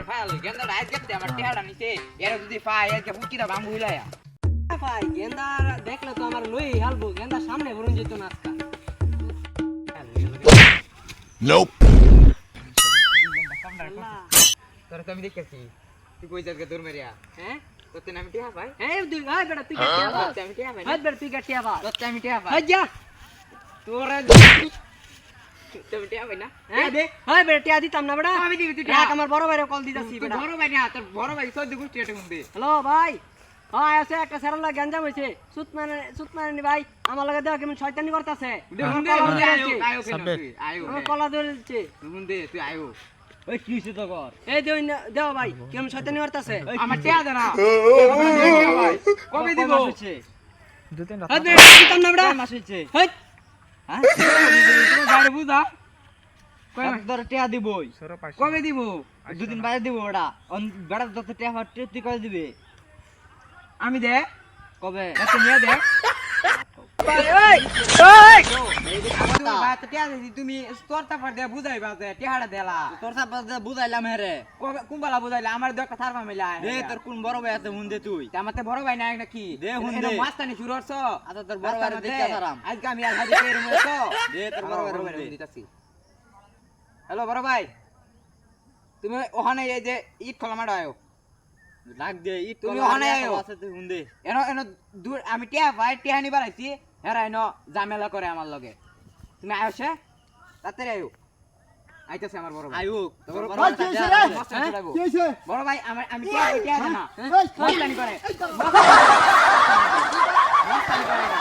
আমার ফাইল গেন্দা রাইট গেতে আমার টিহাড়া নিছে এর যদি ফাই এর কে বুকিটা বাম হইলায়া ভাই গেন্দা দেখলে তো আমার লই হালবো গেন্দা সামনে বরুন যেত না আজকা Nope. তোরা তো আমি দেখেছি তুই কই জায়গা দূর মেরিয়া হ্যাঁ তোতে নাম টিহা ভাই এই দুই ভাই বেটা তুই কাটিয়া ভাই তোতে আমি টিহা ভাই হাত বেটা তুই কাটিয়া ভাই তোতে আমি টিহা ভাই হাত যা তোরা তোতে আমি টিহা ভাই না হ্যাঁ দে হাই বেটা টিয়া দিতাম না বেটা আমি দিবি তুই রাখ আমার বড় ভাইরে কল দিতাছি তুই বেটা বড় ভাই না তোর বড় ভাই সদ্য গুষ্টি এটা কোন দে হ্যালো ভাই হ্যাঁ আছে একটা সেরালা গঞ্জাম হইছে সুতমানি ভাই আমার লাগে দেখ কেমন শয়তানি করতেছে দেখুন দে আয়ো কেন তুই আয়ো আমার কলা ধরছে দেখুন দে তুই আয়ো ওই কি হইছে তো কর এই দেও দেও ভাই কেমন শয়তানি করতেছে আমার টিহা দে না ভাই কবে দিব হাত বেটা দিতাম না বেটা মাস হইছে হাই হ্যাঁ তুমি বাইরে বুঝা কই কয় ধরে টিয়া দিবই কবে দিব দুদিন বাইরে দিব ওটা বেড়া যত টিয়া হচ্ছে তুই কয় দিবে আমি দে কবে এত নিয়ে দে তুমি তোরটা পর দে বুঝাইবা যে টিহাড়া দেলা তোর সাথে বুঝাইলাম হেরে কুম্বালা বুঝাইলে আমার দরকার থার মামিলা দে তোর কোন বড় ভাই আছে হুন দে তুই আমার তো বড় ভাই নাই নাকি দে হুন দে। মাস্তানি শুরু করছো আচ্ছা তোর বড় ভাই দেখে আরাম আজকে আমি আর হাজি পেয়ে রুমে তো দে তোর বড় ভাই হুন দে দিতাছি হ্যালো বড় ভাই তুমি ওখানে এই যে ঈদ খোলা মাঠে আয়ো ডাক দে ই তুমি ওখানে আয়ো। আছে তুই হুন দে এনো এনো দূর আমি টিয়া ভাই টিয়া নিবার আইছি হেরা এনো ঝামেলা করে আমার লগে তুমি আয়সে তাড়াতাড়ি আয়ো আইতাছে আমার বড় ভাই আয়ুক তোর বড় ভাই ভাই আছে রে? মস্ত ছড়াবো বড় ভাই আমি টিয়া টিয়া দেনা মস্তানি করে মস্তানি করে না